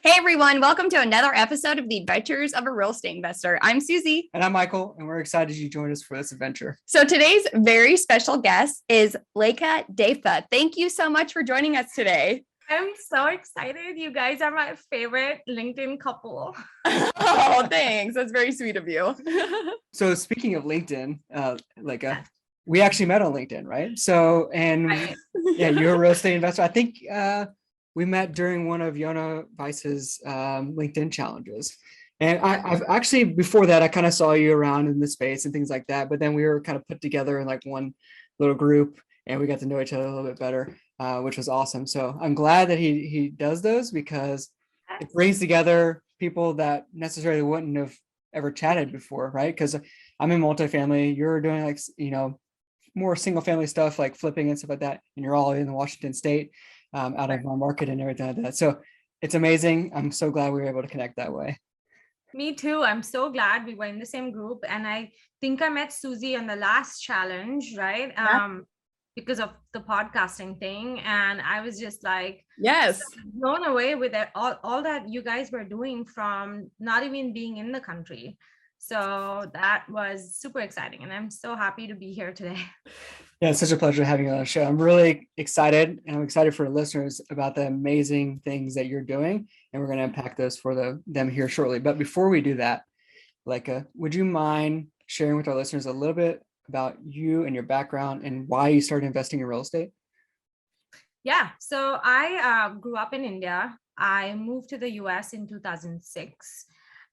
Hey everyone, welcome to another episode of the Adventures of a Real Estate Investor. I'm Susie. And I'm Michael, and we're excited you joined us for this adventure. So today's very special guest is Leka Devatha. Thank you so much for joining us today. I'm so excited. You guys are my favorite LinkedIn couple. Oh, thanks. That's very sweet of you. So speaking of LinkedIn, Leka, we actually met on LinkedIn, right? So, and Right. yeah, you're a real estate investor. I think we met during one of Yona Weiss's LinkedIn challenges. And I've actually, before that, I kind of saw you around in the space and things like that. But then we were kind of put together in like one little group and we got to know each other a little bit better, which was awesome. So I'm glad that he does those because it brings together people that necessarily wouldn't have ever chatted before, right? Because I'm in multifamily, you're doing like, more single family stuff like flipping and stuff like that. And you're all in the Washington state. Out of our market and everything like that. So it's amazing. I'm so glad we were able to connect that way. Me too. I'm so glad we were in the same group. And I think I met Susie on the last challenge, right? Yeah. Because of the podcasting thing. And I was just like, Yes. blown away with it, all that you guys were doing from not even being in the country. So that was super exciting. And I'm so happy to be here today. Yeah, it's such a pleasure having you on the show. I'm really excited, and I'm excited for listeners about the amazing things that you're doing, and we're going to unpack those for them here shortly. But before we do that, Leka, would you mind sharing with our listeners a little bit about you and your background and why you started investing in real estate? Yeah, so I grew up in India. I moved to the US in 2006.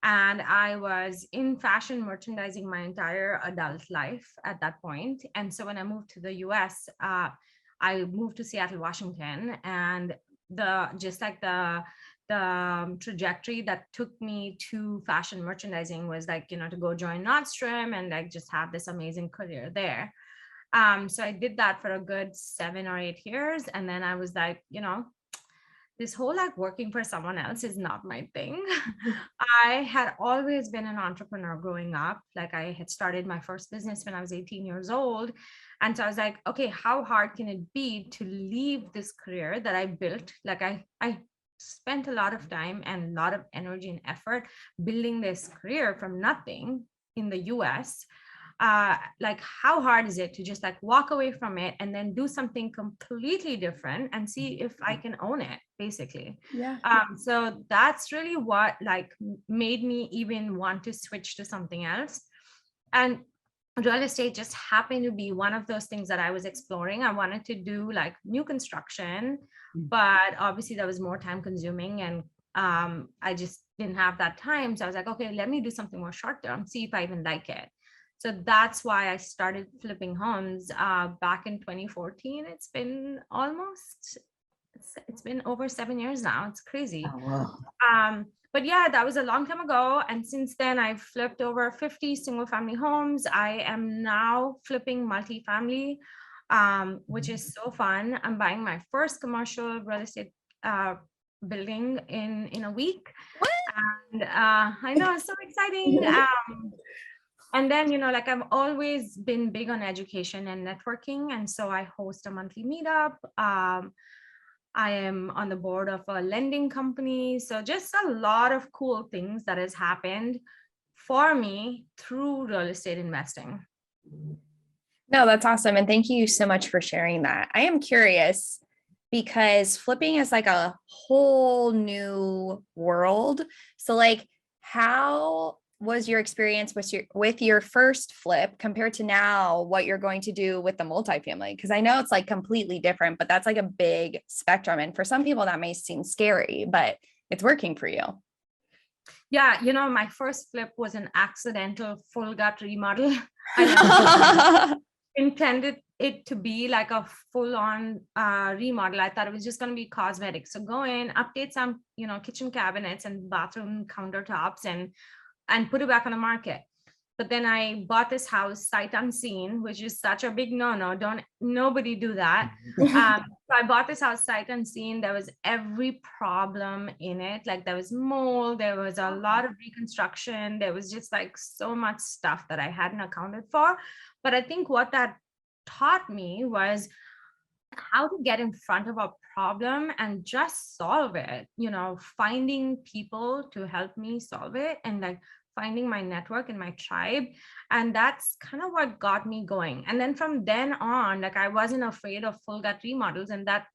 And I was in fashion merchandising my entire adult life at that point. And so when I moved to the US, I moved to Seattle, Washington, and the trajectory that took me to fashion merchandising was like, to go join Nordstrom and like just have this amazing career there. So I did that for a good 7 or 8 years. And then I was like, this whole like working for someone else is not my thing. I had always been an entrepreneur growing up. Like I had started my first business when I was 18 years old. And so I was like, okay, how hard can it be to leave this career that I built? Like I spent a lot of time and a lot of energy and effort building this career from nothing in the US. Like how hard is it to just like walk away from it and then do something completely different and see if I can own it, basically. Yeah. So that's really what like made me even want to switch to something else. And real estate just happened to be one of those things that I was exploring. I wanted to do like new construction, but obviously that was more time consuming and I just didn't have that time. So I was like, okay, let me do something more short term, see if I even like it. So that's why I started flipping homes back in 2014. It's been over 7 years now. It's crazy. Oh, wow. But yeah, that was a long time ago. And since then, I've flipped over 50 single family homes. I am now flipping multifamily, which is so fun. I'm buying my first commercial real estate building in a week. What? And I know, it's so exciting. And then, like I've always been big on education and networking. And so I host a monthly meetup. I am on the board of a lending company. So just a lot of cool things that has happened for me through real estate investing. No, that's awesome. And thank you so much for sharing that. I am curious because flipping is like a whole new world. So like how was your experience with your first flip compared to now what you're going to do with the multifamily? Because I know it's like completely different, but that's like a big spectrum. And for some people that may seem scary, but it's working for you. Yeah, my first flip was an accidental full gut remodel. I intended it to be like a full-on remodel. I thought it was just going to be cosmetic. So go in, update some, kitchen cabinets and bathroom countertops and put it back on the market. But then I bought this house sight unseen, which is such a big no-no. Nobody do that. So I bought this house sight unseen. There was every problem in it. Like there was mold, there was a lot of reconstruction. There was just like so much stuff that I hadn't accounted for. But I think what that taught me was how to get in front of a problem and just solve it, finding people to help me solve it, and like finding my network and my tribe. And that's kind of what got me going. And then from then on, like I wasn't afraid of full gut remodels, and that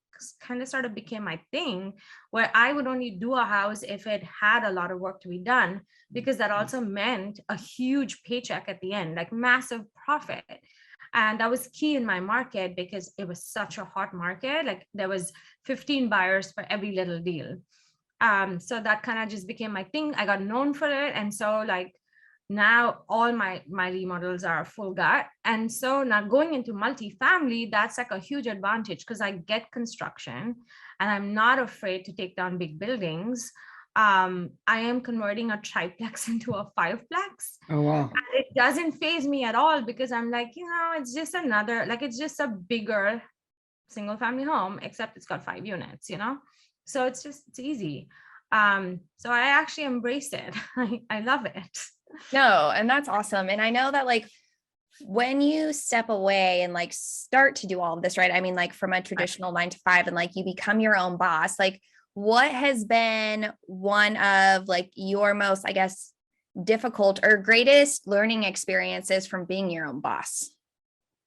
kind of sort of became my thing, where I would only do a house if it had a lot of work to be done, because that also meant a huge paycheck at the end, like massive profit. And that was key in my market because it was such a hot market. Like there was 15 buyers for every little deal. So that kind of just became my thing. I got known for it. And so like now all my remodels are full gut. And so now going into multifamily, that's like a huge advantage because I get construction and I'm not afraid to take down big buildings. I am converting a triplex into a fiveplex. Oh, wow. And it doesn't faze me at all because I'm like, it's just another, like it's just a bigger single family home, except it's got 5 units, so it's easy. So I actually embrace it. I love it. No, and that's awesome. And I know that like when you step away and like start to do all of this, right? I mean, like from a traditional 9 to 5 and like you become your own boss, like what has been one of like your most, I guess, difficult or greatest learning experiences from being your own boss?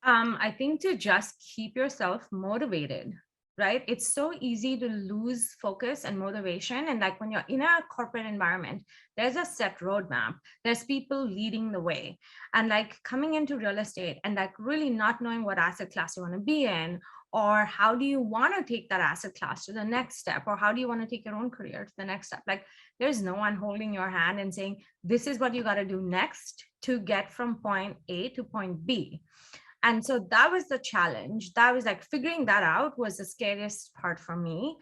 I think to just keep yourself motivated, right? It's so easy to lose focus and motivation. And like when you're in a corporate environment, there's a set roadmap, there's people leading the way. And like coming into real estate and like really not knowing what asset class you want to be in, or how do you want to take that asset class to the next step, or how do you want to take your own career to the next step? Like there's no one holding your hand and saying, this is what you got to do next to get from point A to point B. And so that was the challenge. That was like figuring that out was the scariest part for me.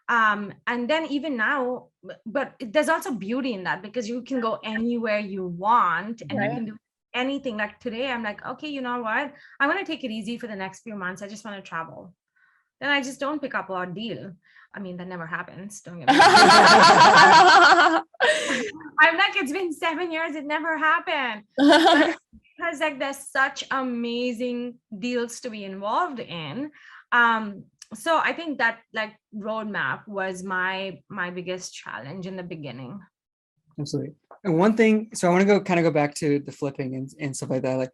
And then even now, but there's also beauty in that because you can go anywhere you want and you can do anything. Like today, I'm like, okay, you know what? I want to take it easy for the next few months. I just want to travel. Then I just don't pick up a deal. I mean, that never happens. Don't get me wrong. I'm like, it's been 7 years. It never happened. Because like there's such amazing deals to be involved in. So I think that like roadmap was my biggest challenge in the beginning. Absolutely. And one thing, so I want to go back to the flipping and stuff like that. Like,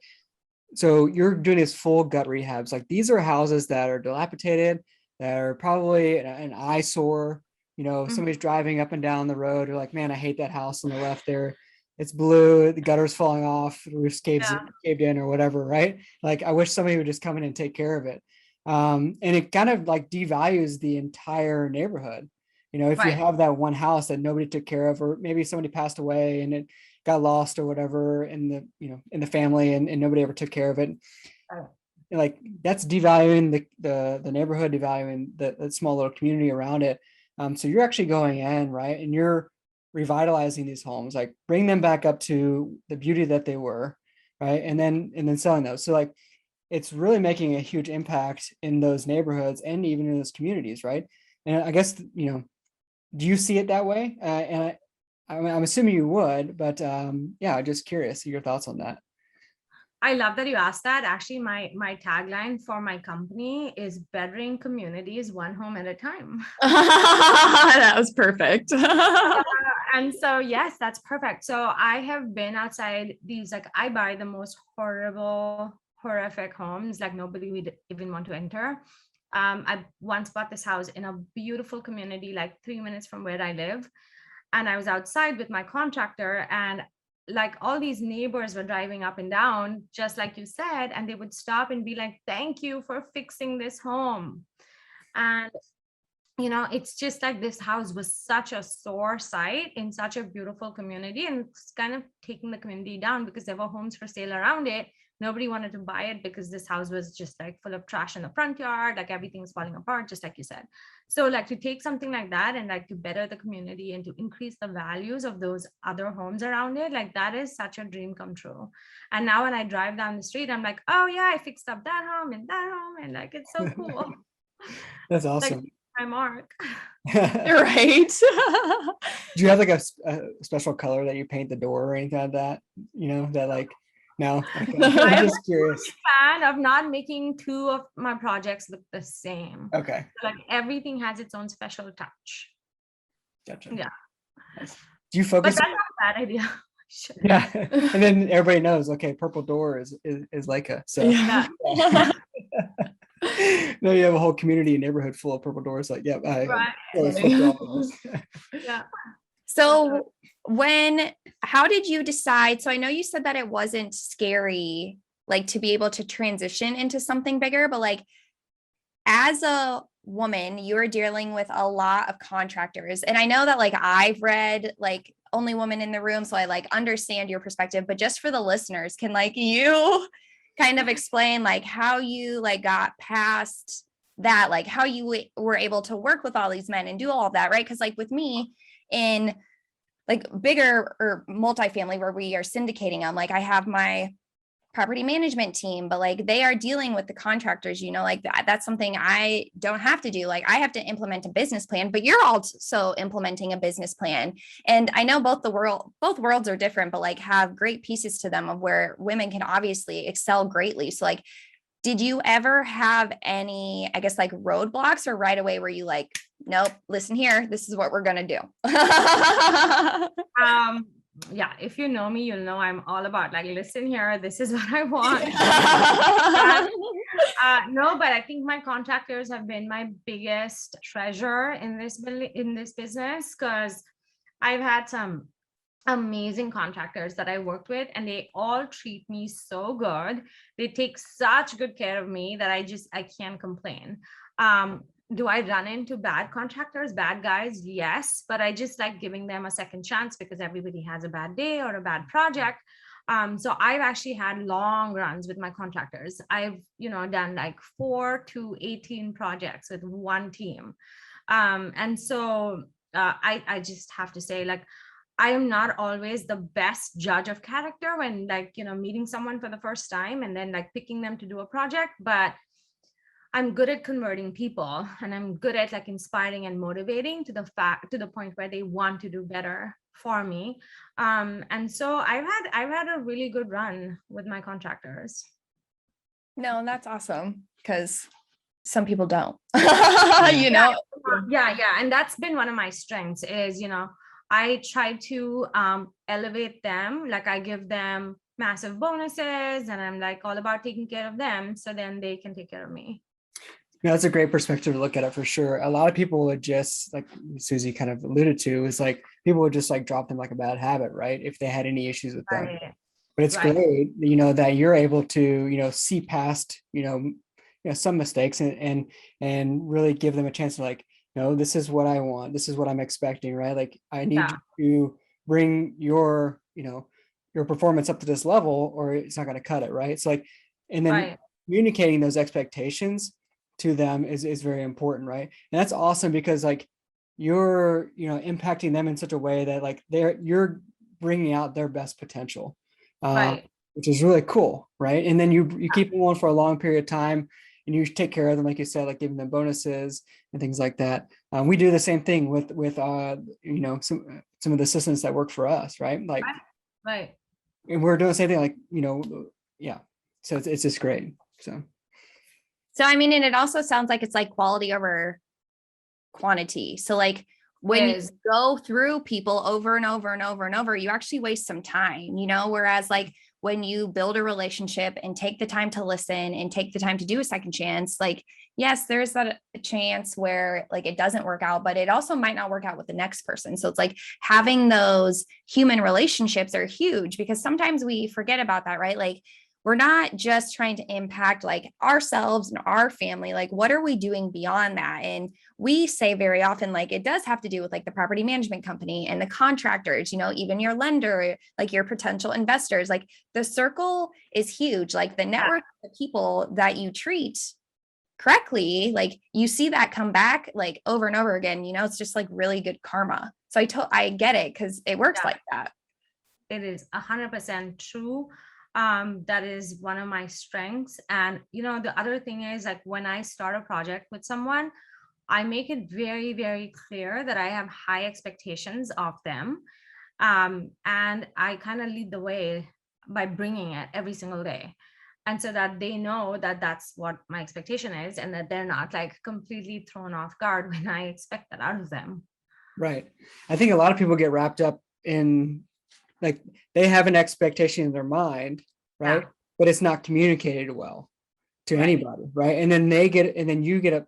so you're doing this full gut rehabs. Like these are houses that are dilapidated, that are probably an eyesore. Somebody's driving up and down the road. You're like, man, I hate that house on the left there. It's blue, the gutter's falling off, the roof caved in or whatever, right? Like I wish somebody would just come in and take care of it. And it kind of like devalues the entire neighborhood. If you have that one house that nobody took care of, or maybe somebody passed away and it got lost or whatever in the family and nobody ever took care of it. Like that's devaluing the neighborhood, devaluing the small little community around it. So you're actually going in, right? And you're revitalizing these homes, like bring them back up to the beauty that they were, right? And then selling those. So like it's really making a huge impact in those neighborhoods and even in those communities, right? And I guess do you see it that way? And I'm assuming you would, but yeah, just curious your thoughts on that. I love that you asked that. Actually, my tagline for my company is bettering communities one home at a time. That was perfect. And so, yes, that's perfect. So I have been outside these, like I buy the most horrific homes, like nobody would even want to enter. I once bought this house in a beautiful community, like 3 minutes from where I live. And I was outside with my contractor, and like all these neighbors were driving up and down, just like you said, and they would stop and be like, thank you for fixing this home. And it's just like this house was such a sore site in such a beautiful community, and it's kind of taking the community down because there were homes for sale around it. Nobody wanted to buy it because this house was just like full of trash in the front yard, like everything's falling apart, just like you said. So like to take something like that and like to better the community and to increase the values of those other homes around it, like that is such a dream come true. And now when I drive down the street, I'm like, oh yeah, I fixed up that home and that home, and like it's so cool. That's awesome. Like, my mark. You're right. Do you have like a special color that you paint the door or anything like that? That like No, okay. I'm I'm a just curious. fan of not making two of my projects look the same. Okay, Like everything has its own special touch. gotcha. Yeah. Nice. Do you But focus? that's not a bad idea. Yeah, and then everybody knows. Okay, purple door is Leka. So Yeah. yeah. No, you have a whole community and neighborhood full of purple doors. Like, yep, I Right. totally flipped all of this. Yeah. So how did you decide? So I know you said that it wasn't scary, like to be able to transition into something bigger, but like as a woman, you're dealing with a lot of contractors. And I know that like I've read like Only Woman in the Room, so I like understand your perspective, but just for the listeners, can like you kind of explain like how you like got past that, like how you were able to work with all these men and do all of that, right? Because like with me in like bigger or multifamily where we are syndicating them, like I have my property management team, but like they are dealing with the contractors, like that's something I don't have to do. Like I have to implement a business plan, but you're also implementing a business plan. And I know both worlds are different, but like have great pieces to them of where women can obviously excel greatly. So like, did you ever have any, I guess, like roadblocks or right away were you like, nope, listen here, this is what we're going to do? Yeah, if you know me, you'll know I'm all about like, listen here, this is what I want. No, but I think my contractors have been my biggest treasure in this business, because I've had some amazing contractors that I worked with, and they all treat me so good. They take such good care of me that I can't complain. Do I run into bad contractors, bad guys? Yes, but I just like giving them a second chance because everybody has a bad day or a bad project. So I've actually had long runs with my contractors. I've, done like 4 to 18 projects with one team. And so I just have to say, like, I am not always the best judge of character when like, meeting someone for the first time and then like picking them to do a project, but I'm good at converting people, and I'm good at like inspiring and motivating to the point where they want to do better for me. And so I've had a really good run with my contractors. No, that's awesome because some people don't. Yeah, and that's been one of my strengths is, I try to elevate them. Like I give them massive bonuses, and I'm like all about taking care of them so then they can take care of me. Yeah, that's a great perspective to look at it for sure. A lot of people would just, like Susie kind of alluded to, is like people would just like drop them like a bad habit, right? If they had any issues with them. Right. But it's Right. great, that you're able to, see past, some mistakes and really give them a chance to like, this is what I want. This is what I'm expecting, right? Like I need you to bring your performance up to this level or it's not going to cut it, right? So like, and then communicating those expectations to them is very important, right? And that's awesome because like you're impacting them in such a way that like you're bringing out their best potential, which is really cool, right? And then you keep them on for a long period of time and you take care of them, like you said, like giving them bonuses and things like that. We do the same thing with some of the assistants that work for us, right? Like and we're doing the same thing, like yeah, so it's just great. So I mean, and it also sounds like it's like quality over quantity. So like when you go through people over and over and over and over, you actually waste some time, whereas like when you build a relationship and take the time to listen and take the time to do a second chance, like, yes, there's that a chance where like it doesn't work out, but it also might not work out with the next person. So it's like having those human relationships are huge because sometimes we forget about that, right? Like we're not just trying to impact like ourselves and our family. Like, what are we doing beyond that? And we say very often, like, it does have to do with like the property management company and the contractors, even your lender, like your potential investors, like the circle is huge. Like the network of people that you treat correctly, like you see that come back like over and over again, it's just like really good karma. So I get it because it works like that. It is 100% true. That is one of my strengths. And, the other thing is like when I start a project with someone, I make it very, very clear that I have high expectations of them. And I kind of lead the way by bringing it every single day. And so that they know that that's what my expectation is, and that they're not like completely thrown off guard when I expect that out of them. Right. I think a lot of people get wrapped up in, like, they have an expectation in their mind, right? Yeah. But it's not communicated well to Right. anybody, right? And then you get up,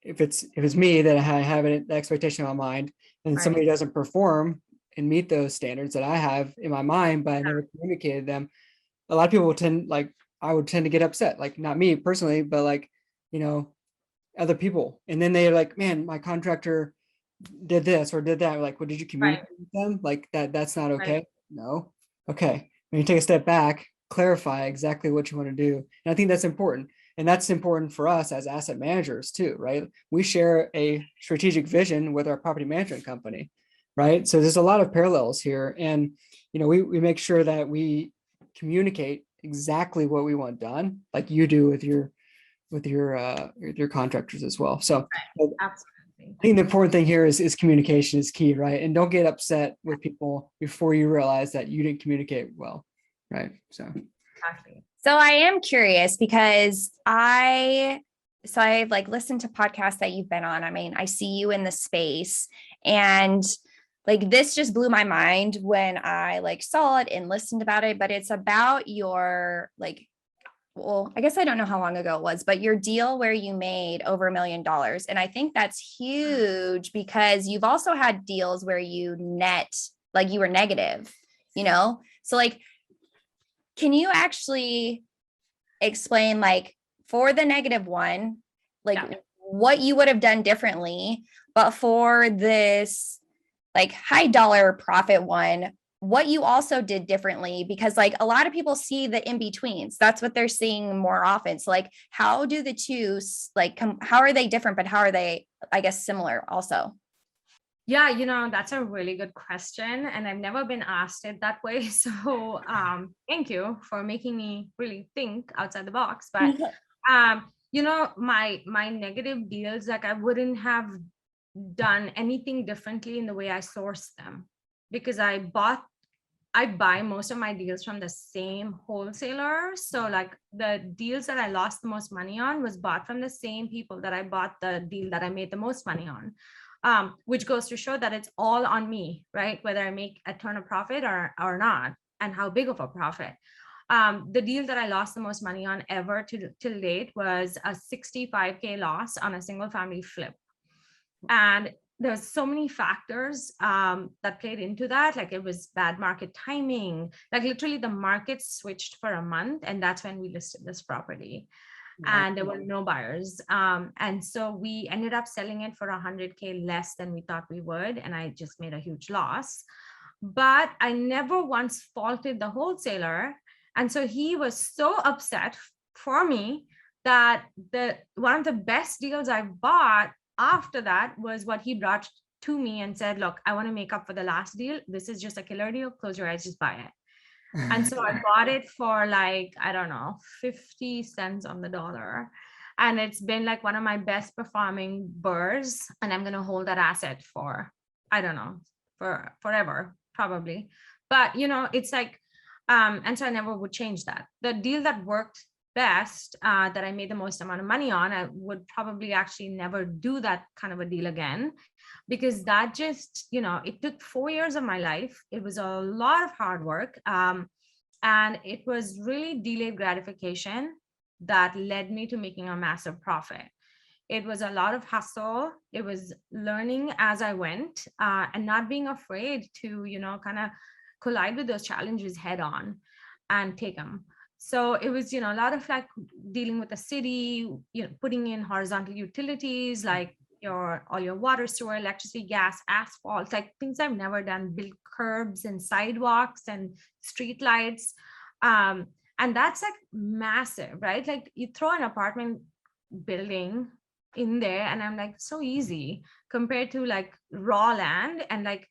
if it's me that I have an expectation in my mind, and Right. somebody doesn't perform and meet those standards that I have in my mind, but I never communicated them, a lot of people I would tend to get upset, like not me personally, but like, other people. And then they're like, man, my contractor did this or did that. Like, well, did you communicate with them? Like that's not okay. Right. No. Okay. When you take a step back, clarify exactly what you want to do. And I think that's important. And that's important for us as asset managers too, right? We share a strategic vision with our property management company, right? So there's a lot of parallels here. And, we make sure that we communicate exactly what we want done, like you do with your contractors as well. So Absolutely. I think the important thing here is communication is key, right? And don't get upset with people before you realize that you didn't communicate well, right? So Exactly. So I am curious because I like listened to podcasts that you've been on. I mean, I see you in the space, and like this just blew my mind when I like saw it and listened about it, but it's about your like, well, I guess I don't know how long ago it was, but your deal where you made over $1 million. And I think that's huge because you've also had deals where you like you were negative, So like, can you actually explain like for the negative one, like what you would have done differently, but for this like high dollar profit one, what you also did differently? Because like a lot of people see the in-betweens. That's what they're seeing more often. So like, how do the two like how are they different, but how are they, I guess, similar also? Yeah, that's a really good question. And I've never been asked it that way. So thank you for making me really think outside the box. But my negative deals, like I wouldn't have done anything differently in the way I sourced them, because I buy most of my deals from the same wholesaler. So like the deals that I lost the most money on was bought from the same people that I bought the deal that I made the most money on. Which goes to show that it's all on me, right? Whether I make a ton of profit or not, and how big of a profit. The deal that I lost the most money on ever till date was a 65K loss on a single family flip. And there's so many factors that played into that. Like it was bad market timing. Like literally the market switched for a month, and that's when we listed this property. And there were no buyers. And so we ended up selling it for 100K less than we thought we would. And I just made a huge loss. But I never once faulted the wholesaler. And so he was so upset for me that one of the best deals I bought after that was what he brought to me and said, look, I want to make up for the last deal. This is just a killer deal. Close your eyes, just buy it. And so I bought it for like, I don't know, 50 cents on the dollar. And it's been like one of my best performing BRRRRs. And I'm going to hold that asset for, I don't know, for forever, probably. But, it's like, and so I never would change that. The deal that worked best, that I made the most amount of money on, I would probably actually never do that kind of a deal again, because that just, it took 4 years of my life. It was a lot of hard work. And it was really delayed gratification that led me to making a massive profit. It was a lot of hustle. It was learning as I went, and not being afraid to, kind of collide with those challenges head on and take them. So it was, a lot of like dealing with the city, putting in horizontal utilities, like all your water, sewer, electricity, gas, asphalt, like things I've never done, build curbs and sidewalks and street lights. And that's like massive, right? Like you throw an apartment building in there and I'm like, so easy compared to like raw land and like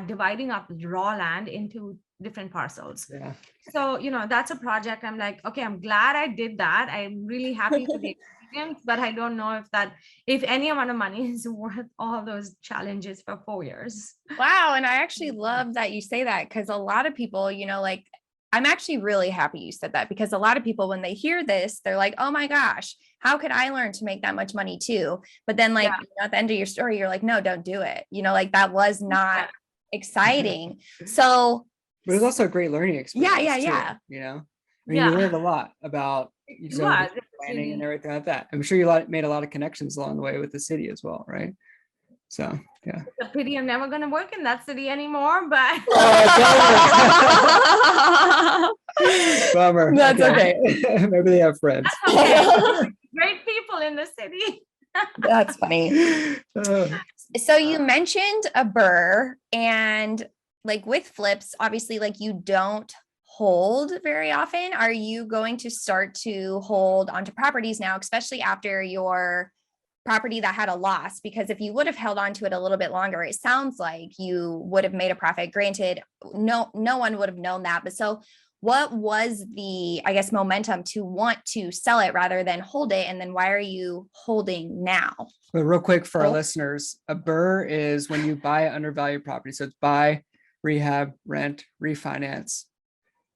dividing up raw land into different parcels. Yeah. So, that's a project. I'm like, okay, I'm glad I did that. I'm really happy for the experience, but I don't know if any amount of money is worth all those challenges for 4 years. Wow. And I actually love that you say that, because a lot of people, like I'm actually really happy you said that, because a lot of people, when they hear this, they're like, oh my gosh, how could I learn to make that much money too? But then like at the end of your story, you're like, no, don't do it. Like that was not exciting. So But it was also a great learning experience. Yeah. Too, I mean, you learned a lot about planning and everything like that. I'm sure you made a lot of connections along the way with the city as well, right? So yeah. It's a pity I'm never going to work in that city anymore, but Bummer. That's okay. Maybe they have friends. okay. Great people in the city. That's funny. So you mentioned a BRRRR, and like with flips, obviously like you don't hold very often. Are you going to start to hold onto properties now, especially after your property that had a loss? Because if you would have held on to it a little bit longer, it sounds like you would have made a profit. Granted, no one would have known that. But so what was the, I guess, momentum to want to sell it rather than hold it? And then why are you holding now? But real quick for our listeners, a BRRRR is when you buy an undervalued property. So it's buy, rehab, rent, refinance,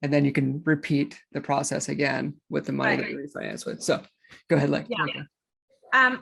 and then you can repeat the process again with the money that you refinance with. So go ahead, Leka.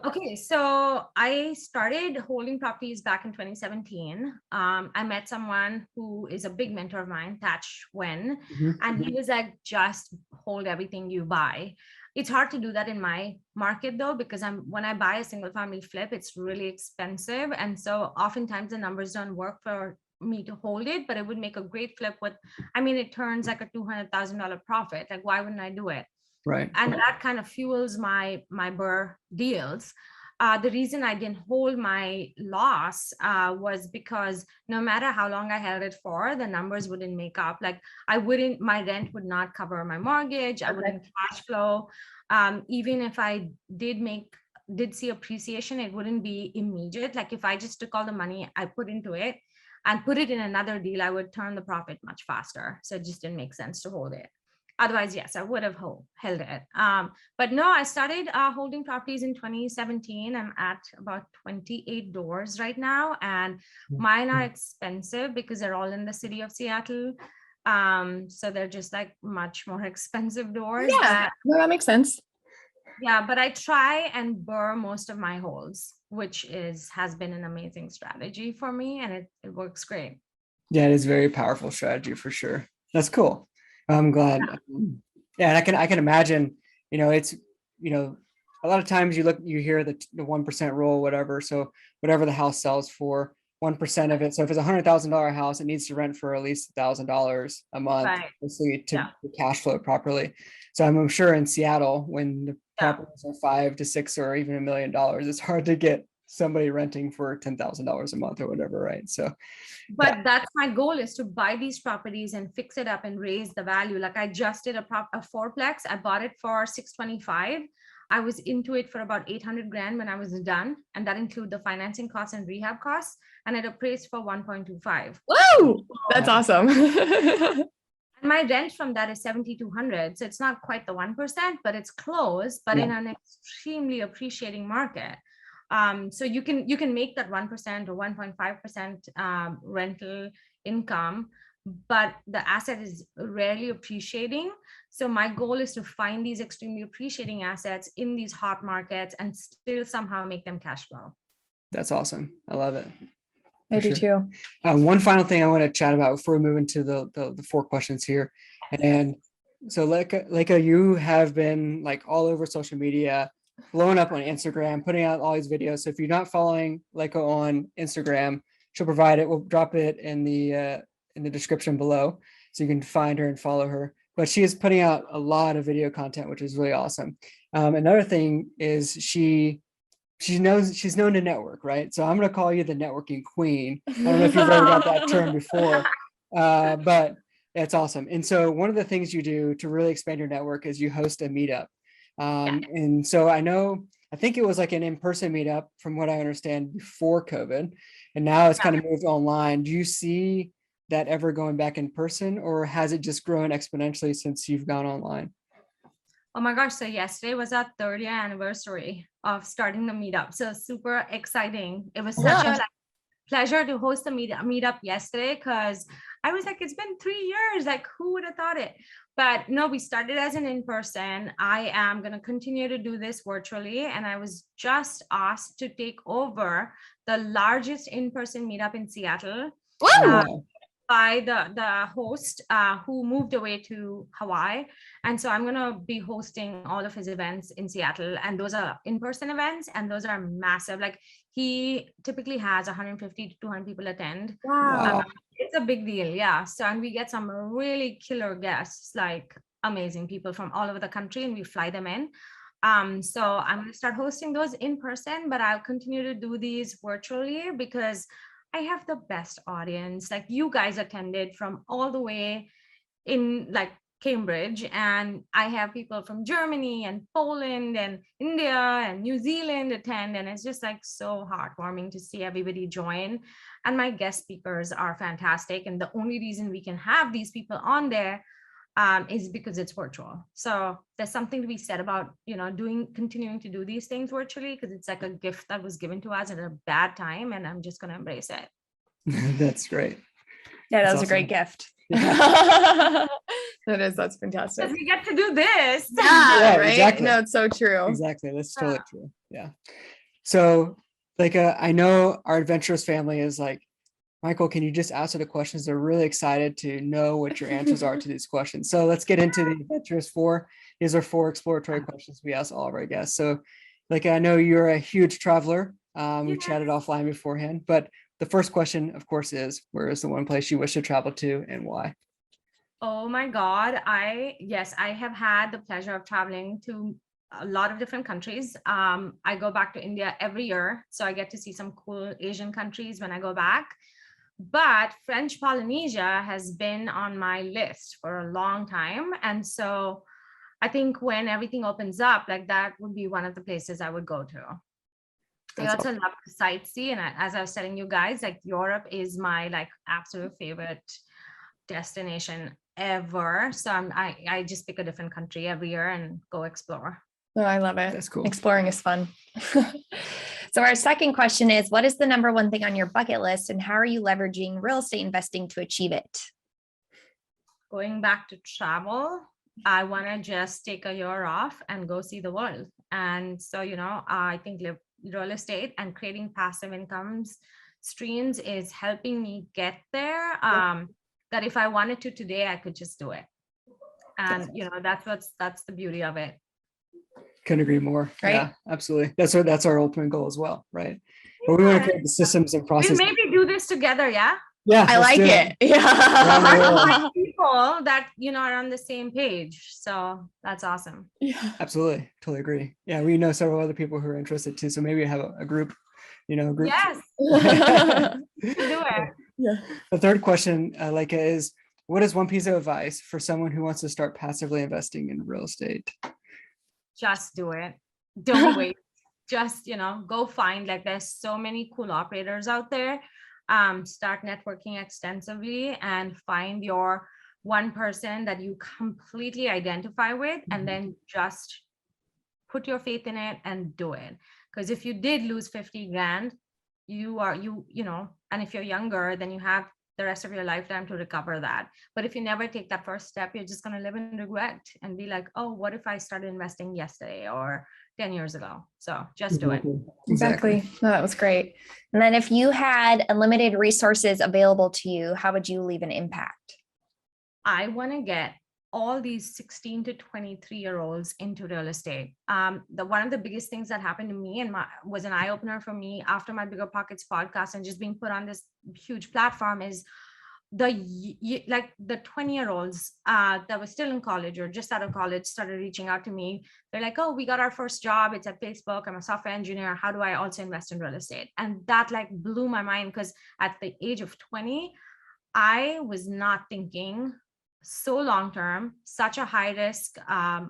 Okay, so I started holding properties back in 2017. I met someone who is a big mentor of mine, Thatch Wen, and he was like, just hold everything you buy. It's hard to do that in my market though, because when I buy a single family flip, it's really expensive. And so oftentimes the numbers don't work for me to hold it, but it would make a great flip with, it turns like a $200,000 profit. Like, why wouldn't I do it? Right. And that kind of fuels my BRRRR deals. The reason I didn't hold my loss was because no matter how long I held it for, the numbers wouldn't make up. Like my rent would not cover my mortgage. I wouldn't cash flow. Even if I did see appreciation, it wouldn't be immediate. Like if I just took all the money I put into it and put it in another deal, I would turn the profit much faster. So it just didn't make sense to hold it. Otherwise, yes, I would have held it. But no, I started holding properties in 2017. I'm at about 28 doors right now, and mine are expensive because they're all in the city of Seattle. So they're just like much more expensive doors. Yeah, no, that makes sense. Yeah, but I try and BRRRR most of my holds, which has been an amazing strategy for me, and it works great. Yeah, it is a very powerful strategy for sure. That's cool. I'm glad. Yeah, and I can imagine, it's, a lot of times you hear the 1% rule, whatever. So whatever the house sells for, 1% of it. So if it's $100,000 house, it needs to rent for at least $1,000 a month to cash flow properly. So I'm sure in Seattle, when the properties are $5 to $6 or even $1 million, it's hard to get somebody renting for $10,000 a month or whatever, right? So but that's my goal, is to buy these properties and fix it up and raise the value. Like I just did a fourplex. I bought it for $625. I was into it for about $800,000 when I was done, and that include the financing costs and rehab costs, and it appraised for $1.25. Whoa, that's awesome. And my rent from that is $7,200, so it's not quite the 1%, but it's close, but in an extremely appreciating market. So you can make that 1% or 1.5% rental income, but the asset is rarely appreciating. So my goal is to find these extremely appreciating assets in these hot markets and still somehow make them cash flow. That's awesome. I love it. I do too. One final thing I want to chat about before we move into the 4 questions here. And so Leka, you have been like all over social media, blowing up on Instagram, putting out all these videos. So if you're not following Leka on Instagram, she'll provide it. We'll drop it in the description below, so you can find her and follow her. But she is putting out a lot of video content, which is really awesome. Another thing is she's known to network, right? So I'm going to call you the networking queen. I don't know if you've ever got that term before, but it's awesome. And so one of the things you do to really expand your network is you host a meetup. And so I think it was like an in-person meetup from what I understand before COVID, and now it's kind of moved online. Do you see that ever going back in person, or has it just grown exponentially since you've gone online? Oh my gosh. So yesterday was our 3rd year anniversary of starting the meetup. So super exciting. It was such a pleasure to host the meetup yesterday, because I was like, it's been 3 years. Like, who would have thought it? But no, we started as an in-person. I am going to continue to do this virtually. And I was just asked to take over the largest in-person meetup in Seattle. Wow. By the host who moved away to Hawaii. And so I'm going to be hosting all of his events in Seattle. And those are in-person events. And those are massive. Like he typically has 150 to 200 people attend. Wow. It's a big deal. Yeah. So, and we get some really killer guests, like amazing people from all over the country, and we fly them in. So I'm going to start hosting those in person, but I'll continue to do these virtually because I have the best audience. Like you guys attended from all the way in like Cambridge, and I have people from Germany and Poland and India and New Zealand attend, and it's just like so heartwarming to see everybody join. And my guest speakers are fantastic, and the only reason we can have these people on there is because it's virtual. So there's something to be said about, continuing to do these things virtually, because it's like a gift that was given to us at a bad time, and I'm just going to embrace it. That's great. Yeah, that That's was a great awesome. gift. Yeah. That's fantastic. Because we get to do this. Yeah, right. Exactly. No, it's so true. Exactly. That's totally true. Yeah. So like, I know our adventurous family is like, Michael, can you just answer the questions? They're really excited to know what your answers are to these questions. So let's get into the adventurous 4. These are 4 exploratory questions we ask all of our guests. So like, I know you're a huge traveler. We chatted offline beforehand, but the first question, of course, is where is the one place you wish to travel to and why? Oh my God. I have had the pleasure of traveling to a lot of different countries. I go back to India every year, so I get to see some cool Asian countries when I go back. But French Polynesia has been on my list for a long time. And so I think when everything opens up, like that would be one of the places I would go to. I also love to sightsee. And as I was telling you guys, like Europe is my like absolute favorite destination ever. So I just pick a different country every year and go explore. Oh, I love it. That's cool. Exploring is fun. So our second question is, what is the number one thing on your bucket list, and how are you leveraging real estate investing to achieve it? Going back to travel, I want to just take a year off and go see the world. And so, I think real estate and creating passive incomes streams is helping me get there. That if I wanted to today, I could just do it. And, that's the beauty of it. Couldn't agree more. Right? Yeah, absolutely. That's our ultimate goal as well, right? But we want to create the systems and processes. We'll maybe do this together, yeah? Yeah, I like it. Yeah. I people that are on the same page. So that's awesome. Yeah. Absolutely. Totally agree. Yeah, we know several other people who are interested too. So maybe have a group, group. Yes. Do it. Yeah. The third question, Leka, is what is one piece of advice for someone who wants to start passively investing in real estate? Just do it. Don't wait. Just, go find, like, there's so many cool operators out there. Start networking extensively and find your one person that you completely identify with, and then just put your faith in it and do it. Because if you did lose 50 grand, and if you're younger, then you have the rest of your lifetime to recover that. But if you never take that first step, you're just going to live in regret and be like, oh, what if I started investing yesterday or 10 years ago? So just do it. Exactly. No, that was great. And then if you had unlimited resources available to you, how would you leave an impact? I want to get all these 16 to 23-year-olds into real estate. One of the biggest things that happened to me and was an eye-opener for me after my Bigger Pockets podcast and just being put on this huge platform is the 20-year-olds that were still in college or just out of college started reaching out to me. They're like, oh, we got our first job. It's at Facebook. I'm a software engineer. How do I also invest in real estate? And that like blew my mind, because at the age of 20, I was not thinking so long-term, such a high risk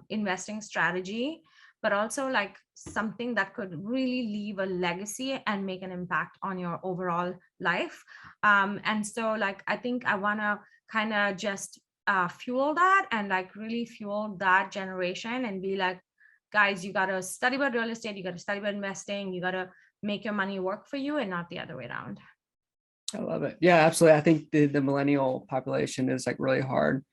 investing strategy, but also like something that could really leave a legacy and make an impact on your overall life. And so like, I think I want to kind of just fuel that and like really fuel that generation and be like, guys, you got to study about real estate. You got to study about investing. You got to make your money work for you and not the other way around. I love it. Yeah, absolutely. I think the millennial population is like really hard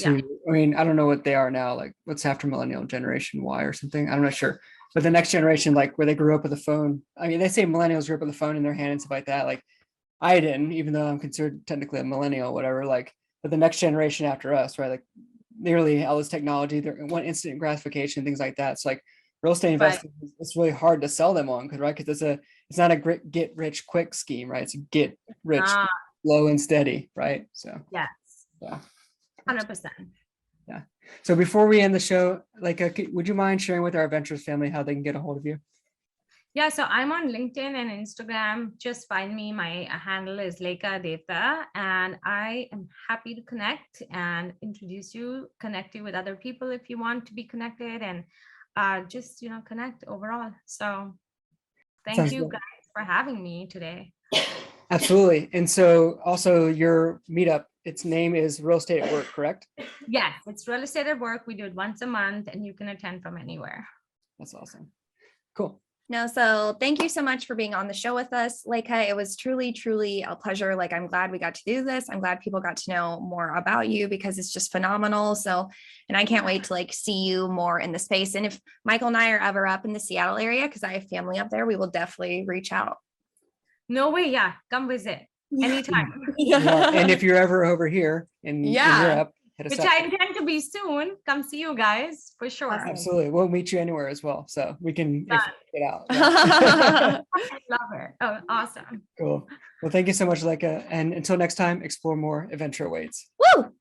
Yeah. to, I mean, I don't know what they are now, like what's after millennial, generation Y or something. I'm not sure. But the next generation, like where they grew up with a phone. I mean, they say millennials grew up with a phone in their hand and stuff like that. Like I didn't, even though I'm considered technically a millennial, whatever, like, but the next generation after us, right? Like nearly all this technology, they want instant gratification, things like that. So like real estate Right. investing, it's really hard to sell them on because, right? Because it's not a great get rich quick scheme, right? It's a get rich Ah, low and steady, right? So yes. yeah. 100%. Yeah. So before we end the show, like, would you mind sharing with our Adventures family how they can get a hold of you? Yeah, so I'm on LinkedIn and Instagram. Just find me. My handle is Leka Devatha, and I am happy to connect and introduce you, connect you with other people if you want to be connected, and just connect overall. So thank Sounds you good. guys for having me today. Absolutely. And so also your meetup, its name is Real Estate at Work, correct? Yes, it's real estate at work. We do it once a month, and you can attend from anywhere. That's awesome. Cool. No, so thank you so much for being on the show with us, Leka. It was truly, truly a pleasure. Like, I'm glad we got to do this. I'm glad people got to know more about you because it's just phenomenal. So, and I can't wait to like see you more in the space. And if Michael and I are ever up in the Seattle area, because I have family up there, we will definitely reach out. No way. Yeah, come visit anytime. And if you're ever over here in Europe, hit us Which up. I intend to be soon. Come see you guys for sure. Awesome. Absolutely. We'll meet you anywhere as well. So we can Done. get out. Yeah. I love it. Oh, awesome. Cool. Well, thank you so much, Leka. And until next time, explore more, adventure awaits. Woo!